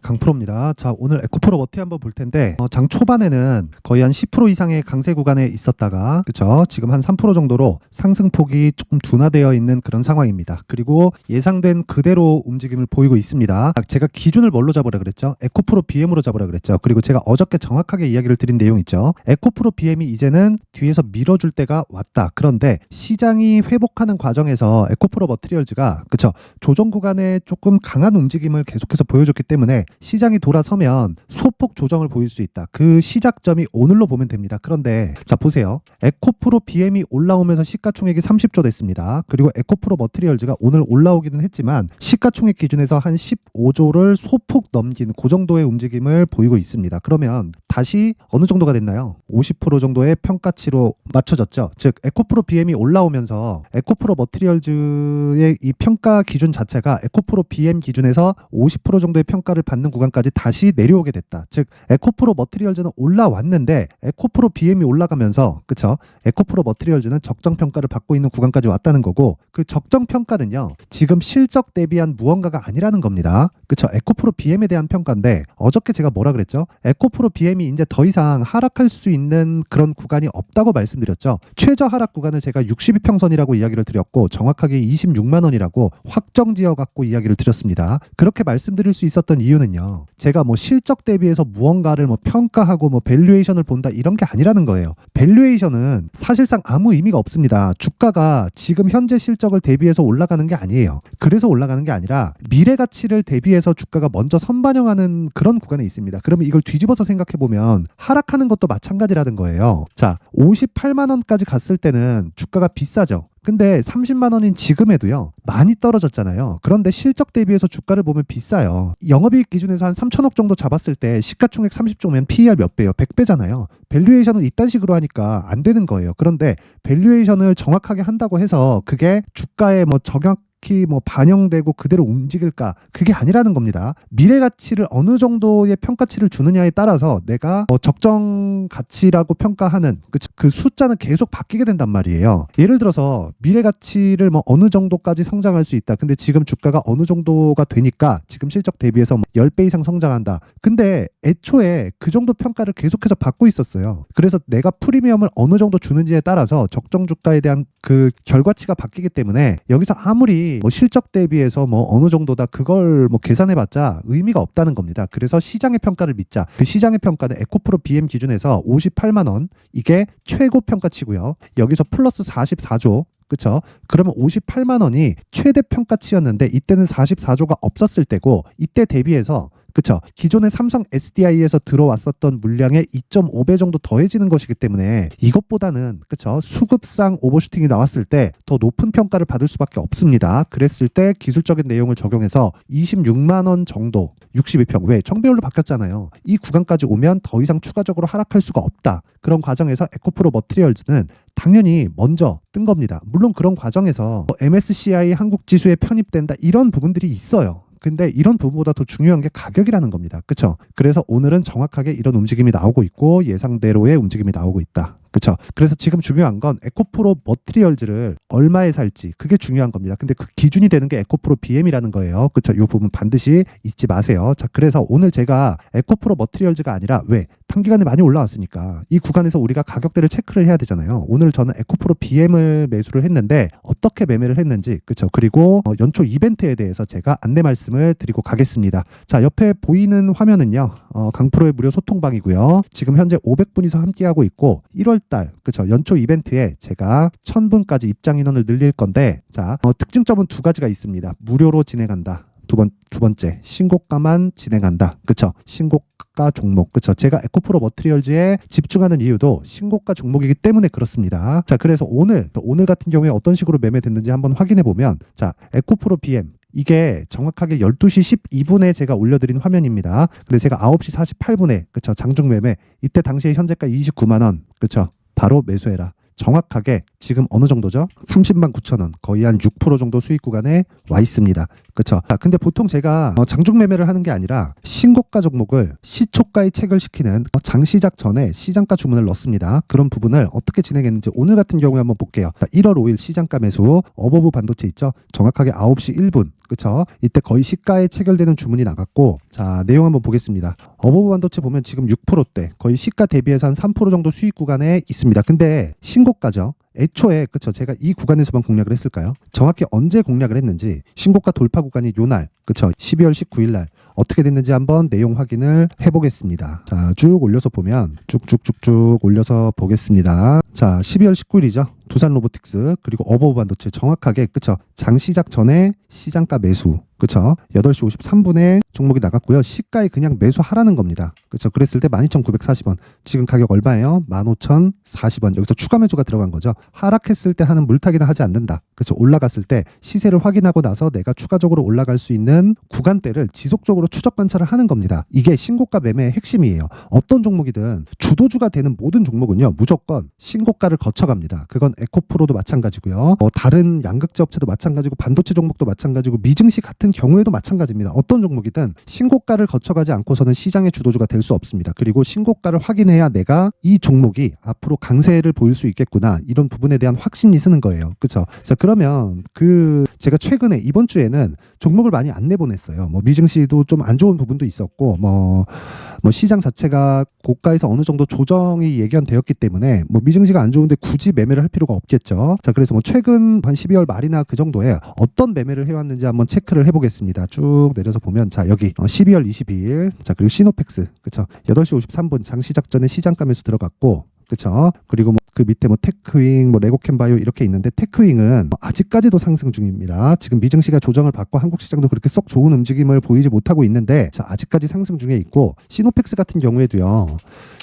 강프로입니다. 자, 오늘 에코프로 머티 한번 볼 텐데 장 초반에는 거의 한 10% 이상의 강세 구간에 있었다가 그쵸? 지금 한 3% 정도로 상승폭이 조금 둔화되어 있는 그런 상황입니다. 그리고 예상된 그대로 움직임을 보이고 있습니다. 제가 기준을 뭘로 잡으라 그랬죠? 에코프로 BM으로 잡으라 그랬죠. 그리고 제가 어저께 정확하게 이야기를 드린 내용 있죠. 에코프로 BM이 이제는 뒤에서 밀어줄 때가 왔다. 그런데 시장이 회복하는 과정에서 에코프로 머티리얼즈가 그쵸? 조정 구간에 조금 강한 움직임을 계속해서 보여줬기 때문에 시장이 돌아서면 소폭 조정을 보일 수 있다. 그 시작점이 오늘로 보면 됩니다. 그런데 자 보세요. 에코프로 BM이 올라오면서 시가총액이 30조 됐습니다. 그리고 에코프로 머티리얼즈가 오늘 올라오기는 했지만 시가총액 기준에서 한 15조를 소폭 넘긴 그 정도의 움직임을 보이고 있습니다. 그러면 다시 어느 정도가 됐나요? 50% 정도의 평가치로 맞춰졌죠. 즉 에코프로 BM이 올라오면서 에코프로 머티리얼즈의 이 평가 기준 자체가 에코프로 BM 기준에서 50% 정도의 평가를 받는 구간까지 다시 내려오게 됐다. 즉 에코프로 머티리얼즈는 올라왔는데 에코프로 BM이 올라가면서 그쵸? 에코프로 머티리얼즈는 적정 평가를 받고 있는 구간까지 왔다는 거고 그 적정 평가는요. 지금 실적 대비한 무언가가 아니라는 겁니다. 그쵸? 에코프로 BM에 대한 평가인데 어저께 제가 뭐라 그랬죠? 에코프로 BM이 이제 더 이상 하락할 수 있는 그런 구간이 없다고 말씀드렸죠. 최저 하락 구간을 제가 62평선이라고 이야기를 드렸고 정확하게 26만 원이라고 확정 지어 갖고 이야기를 드렸습니다. 그렇게 말씀드릴 수 있었던 이유는요. 제가 뭐 실적 대비해서 무언가를 뭐 평가하고 뭐 밸류에이션을 본다 이런 게 아니라는 거예요. 밸류에이션은 사실상 아무 의미가 없습니다. 주가가 지금 현재 실적을 대비해서 올라가는 게 아니에요. 그래서 올라가는 게 아니라 미래 가치를 대비해서 주가가 먼저 선반영하는 그런 구간에 있습니다. 그러면 이걸 뒤집어서 생각해 보면 하락하는 것도 마찬가지라는 거예요. 자, 58만 원까지 갔을 때는 주가가 비싸죠. 근데 30만 원인 지금에도요 많이 떨어졌잖아요. 그런데 실적 대비해서 주가를 보면 비싸요. 영업이익 기준에서 한 3천억 정도 잡았을 때 시가총액 30조면 PER 몇 배예요? 100배잖아요. 밸류에이션을 이딴 식으로 하니까 안 되는 거예요. 그런데 밸류에이션을 정확하게 한다고 해서 그게 주가에 뭐 뭐 반영되고 그대로 움직일까? 그게 아니라는 겁니다. 미래 가치를 어느 정도의 평가치를 주느냐에 따라서 내가 적정 가치라고 평가하는 그 숫자는 계속 바뀌게 된단 말이에요. 예를 들어서 미래 가치를 뭐 어느 정도까지 성장할 수 있다. 근데 지금 주가가 어느 정도가 되니까 지금 실적 대비해서 10배 이상 성장한다. 근데 애초에 그 정도 평가를 계속해서 받고 있었어요. 그래서 내가 프리미엄을 어느 정도 주는지에 따라서 적정 주가에 대한 그 결과치가 바뀌기 때문에 여기서 아무리 뭐 실적 대비해서 뭐 어느 정도다 그걸 뭐 계산해봤자 의미가 없다는 겁니다. 그래서 시장의 평가를 믿자. 그 시장의 평가는 에코프로 BM 기준에서 58만 원 이게 최고 평가치고요. 여기서 플러스 44조 그쵸? 그러면 58만 원이 최대 평가치였는데 이때는 44조가 없었을 때고 이때 대비해서 그쵸? 기존의 삼성 SDI에서 들어왔었던 물량의 2.5배 정도 더해지는 것이기 때문에 이것보다는 그쵸? 수급상 오버슈팅이 나왔을 때 더 높은 평가를 받을 수밖에 없습니다. 그랬을 때 기술적인 내용을 적용해서 26만 원 정도 62평 왜? 청배율로 바뀌었잖아요. 이 구간까지 오면 더 이상 추가적으로 하락할 수가 없다. 그런 과정에서 에코프로 머티리얼즈는 당연히 먼저 뜬 겁니다. 물론 그런 과정에서 MSCI 한국 지수에 편입된다 이런 부분들이 있어요. 근데 이런 부분보다 더 중요한 게 가격이라는 겁니다. 그렇죠? 그래서 오늘은 정확하게 이런 움직임이 나오고 있고 예상대로의 움직임이 나오고 있다. 그렇죠? 그래서 지금 중요한 건 에코프로 머티리얼즈를 얼마에 살지 그게 중요한 겁니다. 근데 그 기준이 되는 게 에코프로 BM이라는 거예요. 그렇죠? 이 부분 반드시 잊지 마세요. 자, 그래서 오늘 제가 에코프로 머티리얼즈가 아니라 왜? 단기간에 많이 올라왔으니까 이 구간에서 우리가 가격대를 체크를 해야 되잖아요. 오늘 저는 에코프로 BM을 매수를 했는데 어떻게 매매를 했는지 그렇죠? 그리고 연초 이벤트에 대해서 제가 안내 말씀을 드리고 가겠습니다. 자, 옆에 보이는 화면은요. 강프로의 무료 소통방이고요. 지금 현재 500분이서 함께하고 있고 1월달 그렇죠? 연초 이벤트에 제가 1000분까지 입장 인원을 늘릴 건데 자 특징점은 두 가지가 있습니다. 무료로 진행한다. 두 번째 신고가만 진행한다. 그쵸? 신고가 종목. 그쵸? 제가 에코프로 머티리얼즈에 집중하는 이유도 신고가 종목이기 때문에 그렇습니다. 자, 그래서 오늘 같은 경우에 어떤 식으로 매매됐는지 한번 확인해 보면 자, 에코프로 BM 이게 정확하게 12시 12분에 제가 올려드린 화면입니다. 근데 제가 9시 48분에 그쵸? 장중 매매 이때 당시에 현재가 29만 원 그쵸? 바로 매수해라. 정확하게 지금 어느 정도죠? 30만 9천 원, 거의 한 6% 정도 수익 구간에 와 있습니다. 그렇죠? 근데 보통 제가 장중 매매를 하는 게 아니라 신고가 종목을 시초가에 체결시키는 장시작 전에 시장가 주문을 넣습니다. 그런 부분을 어떻게 진행했는지 오늘 같은 경우에 한번 볼게요. 1월 5일 시장가 매수 어버브 반도체 있죠? 정확하게 9시 1분. 그쵸? 이때 거의 시가에 체결되는 주문이 나갔고, 자, 내용 한번 보겠습니다. 어버브 반도체 보면 지금 6%대, 거의 시가 대비해서 한 3% 정도 수익 구간에 있습니다. 근데 신고가죠. 애초에 그쵸, 제가 이 구간에서만 공략을 했을까요? 정확히 언제 공략을 했는지, 신고가 돌파 구간이 요날, 그쵸, 12월 19일 날 어떻게 됐는지 한번 내용 확인을 해보겠습니다. 자, 쭉 올려서 보면 쭉쭉쭉쭉 올려서 보겠습니다. 자, 12월 19일이죠. 두산 로보틱스 그리고 어버브 반도체 정확하게 그쵸, 장 시작 전에 시장가 매수, 그쵸, 8시 53분에 종목이 나갔고요. 시가에 그냥 매수하라는 겁니다. 그쵸, 그랬을 때 12,940원, 지금 가격 얼마예요? 15,040원. 여기서 추가 매수가 들어간 거죠. 하락했을 때 하는 물타기는 하지 않는다. 그쵸, 올라갔을 때 시세를 확인하고 나서 내가 추가적으로 올라갈 수 있는 구간대를 지속적으로 추적 관찰을 하는 겁니다. 이게 신고가 매매의 핵심이에요. 어떤 종목이든 주도주가 되는 모든 종목은요, 무조건 신고가를 거쳐갑니다. 그건 에코프로도 마찬가지고요. 다른 양극재 업체도 마찬가지고 반도체 종목도 마찬가지고 미증시 같은 경우에도 마찬가지입니다. 어떤 종목이든 신고가를 거쳐가지 않고서는 시장의 주도주가 될 수 없습니다. 그리고 신고가를 확인해야 내가 이 종목이 앞으로 강세를 보일 수 있겠구나, 이런 부분에 대한 확신이 쓰는 거예요. 그렇죠? 자, 그러면 제가 최근에 이번 주에는 종목을 많이 안 내보냈어요. 미증시도 좀 안 좋은 부분도 있었고, 시장 자체가 고가에서 어느 정도 조정이 예견되었기 때문에 미증시가 안 좋은데 굳이 매매를 할 필요가 없겠죠. 자, 그래서 최근 한 12월 말이나 그 정도에 어떤 매매를 해왔는지 한번 체크를 해보겠습니다. 쭉 내려서 보면, 자, 여기 12월 22일, 자, 그리고 시노펙스, 그쵸, 8시 53분 장 시작 전에 시장가 매수 들어갔고, 그쵸, 그리고 그 밑에 테크윙, 레고캠바이오 이렇게 있는데, 테크윙은 아직까지도 상승 중입니다. 지금 미증시가 조정을 받고 한국 시장도 그렇게 썩 좋은 움직임을 보이지 못하고 있는데, 자, 아직까지 상승 중에 있고, 시노펙스 같은 경우에도요.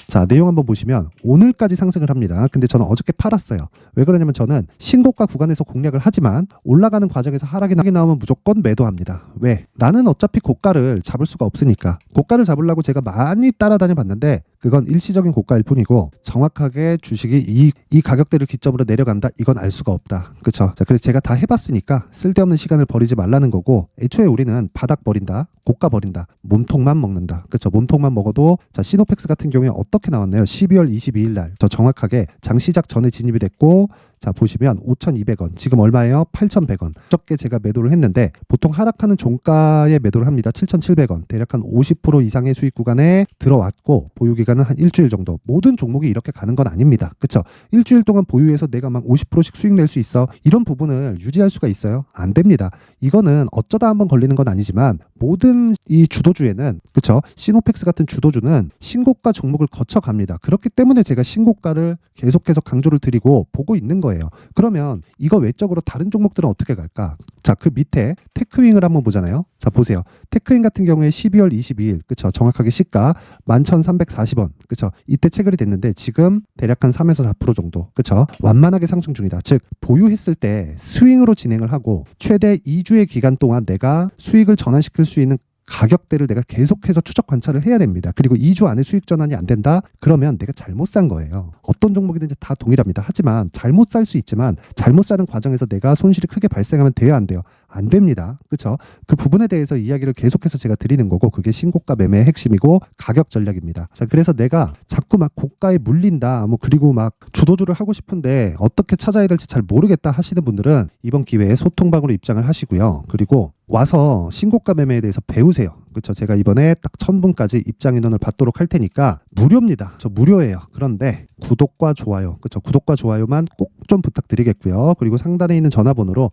자, 내용 한번 보시면 오늘까지 상승을 합니다. 근데 저는 어저께 팔았어요. 왜 그러냐면 저는 신고가 구간에서 공략을 하지만 올라가는 과정에서 하락이 나오면 무조건 매도합니다. 왜? 나는 어차피 고가를 잡을 수가 없으니까. 고가를 잡으려고 제가 많이 따라다녀 봤는데 그건 일시적인 고가일 뿐이고, 정확하게 주식이 이 가격대를 기점으로 내려간다, 이건 알 수가 없다. 그쵸? 자, 그래서 제가 다 해봤으니까 쓸데없는 시간을 버리지 말라는 거고, 애초에 우리는 바닥 버린다, 고가 버린다, 몸통만 먹는다. 그쵸? 몸통만 먹어도, 자, 시노펙스 같은 경우에 어떻게 나왔나요? 12월 22일 날 저 정확하게 장 시작 전에 진입이 됐고, 자, 보시면 5,200원, 지금 얼마예요? 8,100원. 적게 제가 매도를 했는데, 보통 하락하는 종가에 매도를 합니다. 7,700원, 대략 한 50% 이상의 수익 구간에 들어왔고, 보유 기간은 한 일주일 정도. 모든 종목이 이렇게 가는 건 아닙니다. 그쵸? 일주일 동안 보유해서 내가 막 50%씩 수익 낼 수 있어, 이런 부분을 유지할 수가 있어요? 안 됩니다. 이거는 어쩌다 한번 걸리는 건 아니지만, 모든 이 주도주에는, 그쵸, 시노펙스 같은 주도주는 신고가 종목을 거쳐갑니다. 그렇기 때문에 제가 신고가를 계속해서 강조를 드리고 보고 있는 거예요. 그러면 이거 외적으로 다른 종목들은 어떻게 갈까? 자, 그 밑에 테크윙을 한번 보잖아요. 자, 보세요. 테크윙 같은 경우에 12월 22일, 그쵸, 정확하게 시가 11,340원, 그쵸, 이때 체결이 됐는데 지금 대략 한 3에서 4% 정도, 그쵸, 완만하게 상승 중이다. 즉, 보유했을 때 스윙으로 진행을 하고 최대 2주의 기간 동안 내가 수익을 전환시킬 수 있는 가격대를 내가 계속해서 추적 관찰을 해야 됩니다. 그리고 2주 안에 수익 전환이 안 된다? 그러면 내가 잘못 산 거예요. 어떤 종목이든지 다 동일합니다. 하지만 잘못 살 수 있지만 잘못 사는 과정에서 내가 손실이 크게 발생하면 돼요, 안 돼요? 안 됩니다. 그렇죠? 그 부분에 대해서 이야기를 계속해서 제가 드리는 거고, 그게 신고가 매매의 핵심이고 가격 전략입니다. 자, 그래서 내가 자꾸 막 고가에 물린다, 그리고 막 주도주를 하고 싶은데 어떻게 찾아야 될지 잘 모르겠다 하시는 분들은 이번 기회에 소통방으로 입장을 하시고요. 그리고 와서 신고가 매매에 대해서 배우세요. 그렇죠? 제가 이번에 딱 1,000분까지 입장 인원을 받도록 할 테니까 무료입니다. 저 무료예요. 그런데 구독과 좋아요, 그렇죠? 구독과 좋아요만 꼭 좀 부탁드리겠고요. 그리고 상단에 있는 전화번호로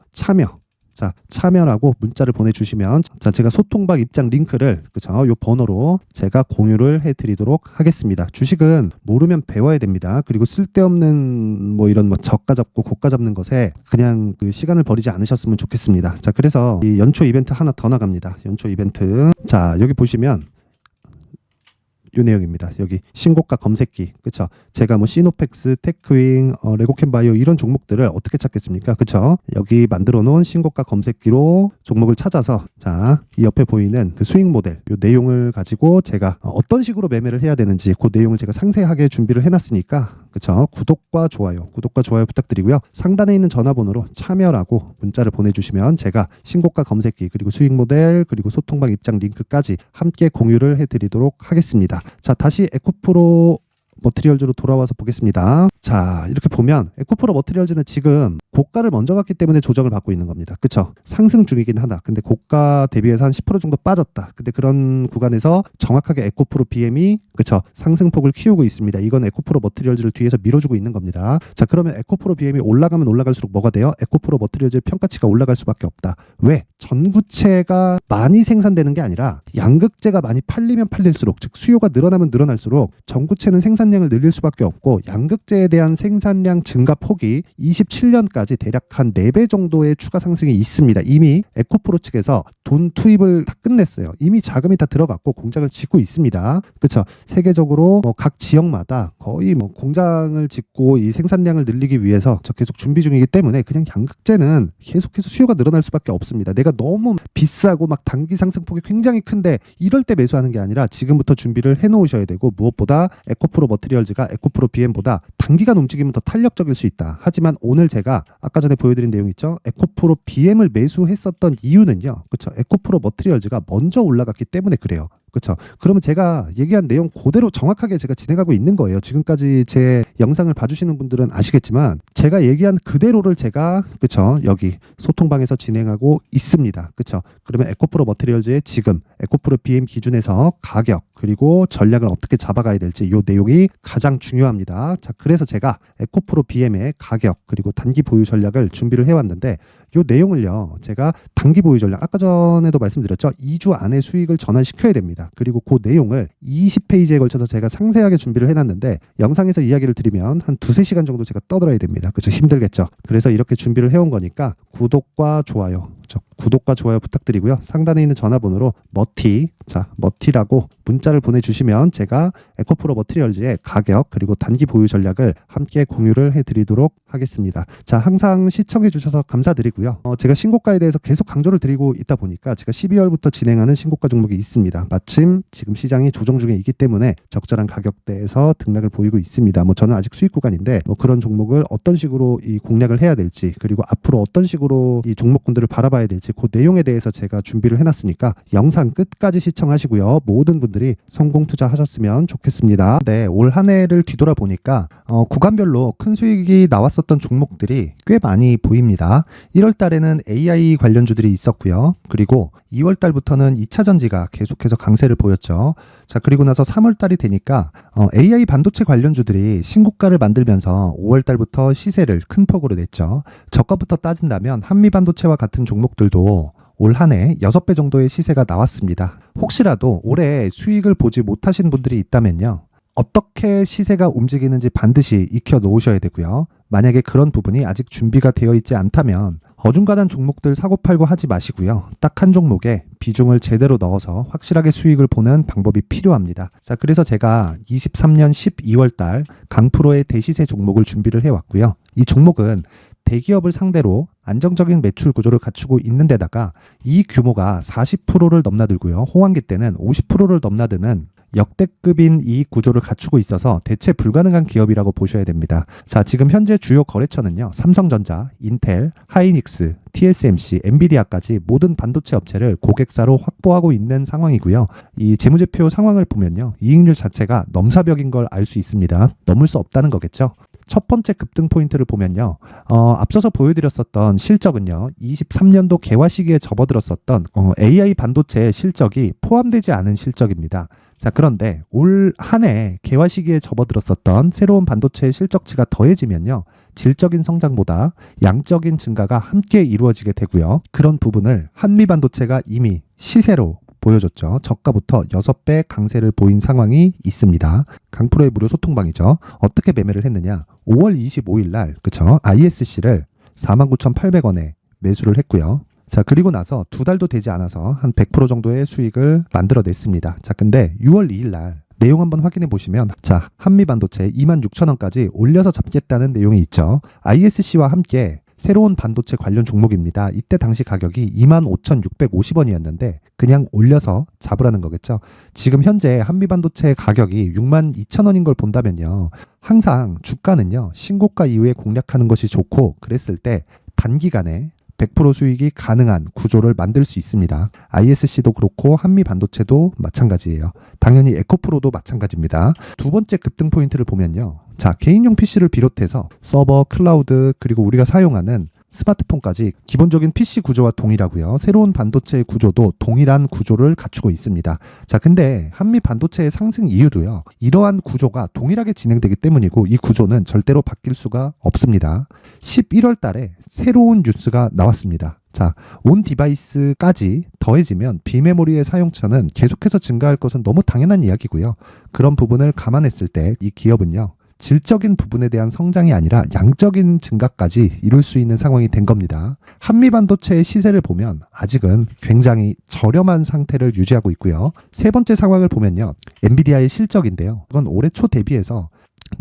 참여라고 문자를 보내주시면, 자, 제가 소통방 입장 링크를, 그쵸, 요 번호로 제가 공유를 해드리도록 하겠습니다. 주식은 모르면 배워야 됩니다. 그리고 쓸데없는 이런 저가 잡고 고가 잡는 것에 그냥 그 시간을 버리지 않으셨으면 좋겠습니다. 자, 그래서 이 연초 이벤트 하나 더 나갑니다. 연초 이벤트. 자, 여기 보시면 요 내용입니다. 여기 신고가 검색기, 그쵸? 제가 시노펙스, 테크윙, 레고캠바이오 이런 종목들을 어떻게 찾겠습니까? 그쵸? 여기 만들어 놓은 신고가 검색기로 종목을 찾아서, 자, 이 옆에 보이는 그 수익 모델, 요 내용을 가지고 제가 어떤 식으로 매매를 해야 되는지 그 내용을 제가 상세하게 준비를 해놨으니까 그쵸? 구독과 좋아요 부탁드리고요. 상단에 있는 전화번호로 참여라고 문자를 보내주시면 제가 신고가 검색기 그리고 수익 모델 그리고 소통방 입장 링크까지 함께 공유를 해드리도록 하겠습니다. 자, 다시 에코프로 머티리얼즈로 돌아와서 보겠습니다. 자, 이렇게 보면 에코프로 머티리얼즈는 지금 고가를 먼저 갔기 때문에 조정을 받고 있는 겁니다. 그쵸? 상승 중이긴 하다. 근데 고가 대비해서 한 10% 정도 빠졌다. 근데 그런 구간에서 정확하게 에코프로 BM이 그쵸? 상승폭을 키우고 있습니다. 이건 에코프로 머티리얼즈를 뒤에서 밀어주고 있는 겁니다. 자, 그러면 에코프로 BM이 올라가면 올라갈수록 뭐가 돼요? 에코프로 머티리얼즈의 평가치가 올라갈 수밖에 없다. 왜? 전구체가 많이 생산되는 게 아니라 양극재가 많이 팔리면 팔릴수록, 즉 수요가 늘어나면 늘어날수록 전구체는 생산량을 늘릴 수밖에 없고 양극재에 대한 생산량 증가 폭이 27년까지 대략 한 4배 정도의 추가 상승이 있습니다. 이미 에코프로 측에서 돈 투입을 다 끝냈어요. 이미 자금이 다 들어갔고 공장을 짓고 있습니다. 그렇죠? 세계적으로 각 지역마다 거의 공장을 짓고 이 생산량을 늘리기 위해서 계속 준비 중이기 때문에 그냥 양극재는 계속해서 수요가 늘어날 수밖에 없습니다. 내가 너무 비싸고 막 단기 상승폭이 굉장히 큰데 이럴 때 매수하는 게 아니라 지금부터 준비를 해놓으셔야 되고, 무엇보다 에코프로 머티리얼즈가 에코프로 BM보다 단기간 움직이면 더 탄력적일 수 있다. 하지만 오늘 제가 아까 전에 보여드린 내용 있죠? 에코프로 BM을 매수했었던 이유는요, 그렇죠? 에코프로 머티리얼즈가 먼저 올라갔기 때문에 그래요. 그렇죠. 그러면 제가 얘기한 내용 그대로 정확하게 제가 진행하고 있는 거예요. 지금까지 제 영상을 봐주시는 분들은 아시겠지만 제가 얘기한 그대로를 제가 그렇죠, 여기 소통방에서 진행하고 있습니다. 그렇죠. 그러면 에코프로 머티리얼즈의 지금 에코프로 BM 기준에서 가격 그리고 전략을 어떻게 잡아가야 될지 이 내용이 가장 중요합니다. 자, 그래서 제가 에코프로 BM의 가격 그리고 단기 보유 전략을 준비를 해왔는데, 이 내용을요 제가 단기 보유 전략 아까 전에도 말씀드렸죠. 2주 안에 수익을 전환시켜야 됩니다. 그리고 그 내용을 20페이지에 걸쳐서 제가 상세하게 준비를 해놨는데 영상에서 이야기를 드리면 한 2-3시간 정도 제가 떠들어야 됩니다. 그렇죠? 힘들겠죠. 그래서 이렇게 준비를 해온 거니까 구독과 좋아요 부탁드리고요. 상단에 있는 전화번호로 머티라고 문자를 보내주시면 제가 에코프로 머티리얼즈의 가격 그리고 단기 보유 전략을 함께 공유를 해드리도록 하겠습니다. 자, 항상 시청해 주셔서 감사드리고요. 제가 신고가에 대해서 계속 강조를 드리고 있다 보니까 제가 12월부터 진행하는 신고가 종목이 있습니다. 마침 지금 시장이 조정 중에 있기 때문에 적절한 가격대에서 등락을 보이고 있습니다. 저는 아직 수익 구간인데 그런 종목을 어떤 식으로 이 공략을 해야 될지, 그리고 앞으로 어떤 식으로 이 종목군들을 바라봐야 될지 그 내용에 대해서 제가 준비를 해놨으니까 영상 끝까지 시청하시고요. 모든 분들이 성공 투자하셨으면 좋겠습니다. 네, 올 한 해를 뒤돌아보니까 구간별로 큰 수익이 나왔었던 종목들이 꽤 많이 보입니다. 1월 달에는 AI 관련주들이 있었고요. 그리고 2월 달부터는 2차 전지가 계속해서 강세를 보였죠. 자, 그리고 나서 3월 달이 되니까 AI 반도체 관련주들이 신고가를 만들면서 5월 달부터 시세를 큰 폭으로 냈죠. 저가부터 따진다면 한미 반도체와 같은 종목들도 올 한 해 6배 정도의 시세가 나왔습니다. 혹시라도 올해 수익을 보지 못하신 분들이 있다면요, 어떻게 시세가 움직이는지 반드시 익혀 놓으셔야 되고요. 만약에 그런 부분이 아직 준비가 되어 있지 않다면 어중간한 종목들 사고팔고 하지 마시고요. 딱 한 종목에 비중을 제대로 넣어서 확실하게 수익을 보는 방법이 필요합니다. 자, 그래서 제가 23년 12월 달 강프로의 대시세 종목을 준비를 해왔고요. 이 종목은 대기업을 상대로 안정적인 매출 구조를 갖추고 있는 데다가 이 규모가 40%를 넘나들고요. 호황기 때는 50%를 넘나드는 역대급인 이익 구조를 갖추고 있어서 대체 불가능한 기업이라고 보셔야 됩니다. 자, 지금 현재 주요 거래처는요, 삼성전자, 인텔, 하이닉스, TSMC, 엔비디아까지 모든 반도체 업체를 고객사로 확보하고 있는 상황이고요. 이 재무제표 상황을 보면요, 이익률 자체가 넘사벽인 걸 알 수 있습니다. 넘을 수 없다는 거겠죠. 첫 번째 급등 포인트를 보면요, 앞서서 보여드렸었던 실적은요, 23년도 개화 시기에 접어들었었던 AI 반도체의 실적이 포함되지 않은 실적입니다. 자, 그런데 올 한 해 개화 시기에 접어들었었던 새로운 반도체의 실적치가 더해지면요, 질적인 성장보다 양적인 증가가 함께 이루어지게 되고요. 그런 부분을 한미 반도체가 이미 시세로 보여줬죠. 저가부터 6배 강세를 보인 상황이 있습니다. 강프로의 무료 소통방이죠. 어떻게 매매를 했느냐? 5월 25일 날, 그쵸? ISC를 49,800원에 매수를 했고요. 자, 그리고 나서 2달도 되지 않아서 한 100% 정도의 수익을 만들어냈습니다. 자, 근데 6월 2일 날 내용 한번 확인해 보시면, 자, 한미 반도체 26,000원까지 올려서 잡겠다는 내용이 있죠. ISC와 함께 새로운 반도체 관련 종목입니다. 이때 당시 가격이 25,650원이었는데 그냥 올려서 잡으라는 거겠죠. 지금 현재 한미반도체 가격이 62,000원인 걸 본다면요. 항상 주가는요. 신고가 이후에 공략하는 것이 좋고 그랬을 때 단기간에 100% 수익이 가능한 구조를 만들 수 있습니다. ISC도 그렇고 한미반도체도 마찬가지예요. 당연히 에코프로도 마찬가지입니다. 두 번째 급등 포인트를 보면요. 자, 개인용 PC를 비롯해서 서버, 클라우드, 그리고 우리가 사용하는 스마트폰까지 기본적인 PC 구조와 동일하고요. 새로운 반도체의 구조도 동일한 구조를 갖추고 있습니다. 자, 근데 한미 반도체의 상승 이유도요. 이러한 구조가 동일하게 진행되기 때문이고 이 구조는 절대로 바뀔 수가 없습니다. 11월 달에 새로운 뉴스가 나왔습니다. 자, 온 디바이스까지 더해지면 비메모리의 사용처는 계속해서 증가할 것은 너무 당연한 이야기고요. 그런 부분을 감안했을 때 이 기업은요. 질적인 부분에 대한 성장이 아니라 양적인 증가까지 이룰 수 있는 상황이 된 겁니다. 한미반도체의 시세를 보면 아직은 굉장히 저렴한 상태를 유지하고 있고요. 세 번째 상황을 보면요. 엔비디아의 실적인데요. 이건 올해 초 대비해서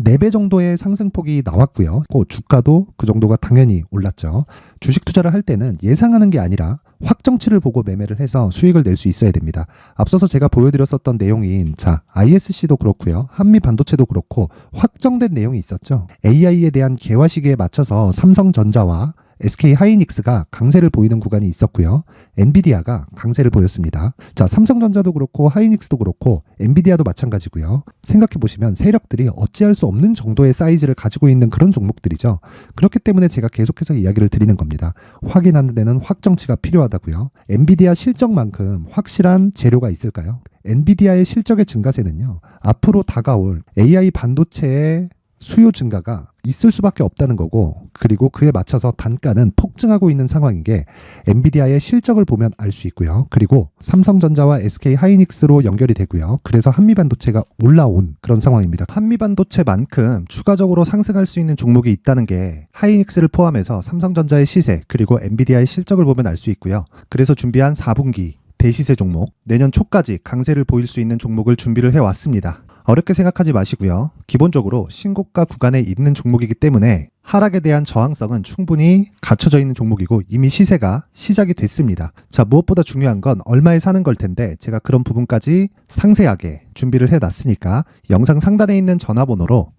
4배 정도의 상승폭이 나왔고요. 주가도 그 정도가 당연히 올랐죠. 주식 투자를 할 때는 예상하는 게 아니라 확정치를 보고 매매를 해서 수익을 낼 수 있어야 됩니다. 앞서서 제가 보여드렸었던 내용인 ISC도 그렇고요. 한미 반도체도 그렇고 확정된 내용이 있었죠. AI에 대한 개화 시기에 맞춰서 삼성전자와 SK 하이닉스가 강세를 보이는 구간이 있었고요. 엔비디아가 강세를 보였습니다. 자, 삼성전자도 그렇고 하이닉스도 그렇고 엔비디아도 마찬가지고요. 생각해 보시면 세력들이 어찌할 수 없는 정도의 사이즈를 가지고 있는 그런 종목들이죠. 그렇기 때문에 제가 계속해서 이야기를 드리는 겁니다. 확인하는 데는 확정치가 필요하다고요. 엔비디아 실적만큼 확실한 재료가 있을까요? 엔비디아의 실적의 증가세는요. 앞으로 다가올 AI 반도체의 수요 증가가 있을 수밖에 없다는 거고 그리고 그에 맞춰서 단가는 폭증하고 있는 상황인 게 엔비디아의 실적을 보면 알 수 있고요. 그리고 삼성전자와 SK 하이닉스로 연결이 되고요. 그래서 한미반도체가 올라온 그런 상황입니다. 한미반도체만큼 추가적으로 상승할 수 있는 종목이 있다는 게 하이닉스를 포함해서 삼성전자의 시세 그리고 엔비디아의 실적을 보면 알 수 있고요. 그래서 준비한 4분기 대시세 종목, 내년 초까지 강세를 보일 수 있는 종목을 준비를 해왔습니다. 어렵게 생각하지 마시고요. 기본적으로 신고가 구간에 있는 종목이기 때문에 하락에 대한 저항성은 충분히 갖춰져 있는 종목이고 이미 시세가 시작이 됐습니다. 자, 무엇보다 중요한 건 얼마에 사는 걸 텐데 제가 그런 부분까지 상세하게 준비를 해놨으니까 영상 상단에 있는 전화번호로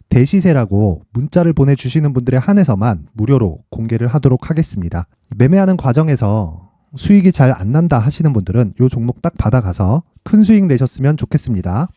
대시세라고 문자를 보내주시는 분들에 한해서만 무료로 공개를 하도록 하겠습니다. 매매하는 과정에서 수익이 잘 안 난다 하시는 분들은 이 종목 딱 받아가서 큰 수익 내셨으면 좋겠습니다.